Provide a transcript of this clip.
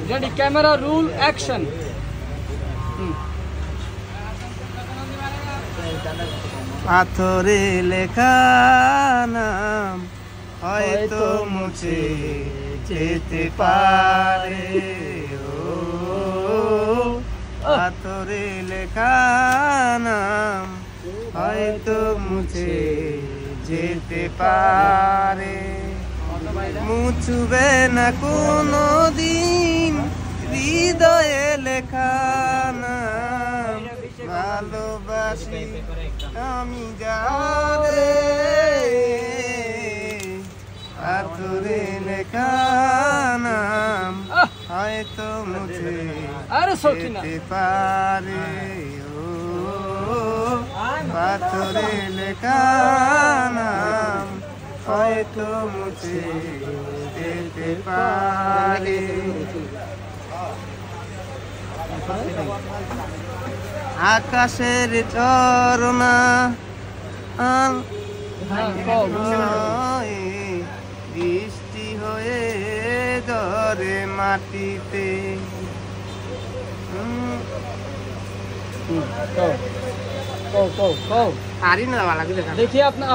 Ready camera rule action. পাথরে লেখা নাম হয়তো মুছে যেতে পারে, ও পাথরে লেখা নাম হয়তো মুছে যেতে পারে। মুছবে না কোনো দিন হৃদয়ে লেখা নাম, ভালোবাসি আমি যারে পাথরে লেখা নাম হয়তো মুছে যেতে পারে, ও পাথরে লেখা নাম হয়তো মুছে যেতে পারে। আকাশের ঝরনা বৃষ্টি হয়ে ঝরে মাটিতে, দেখি আপনার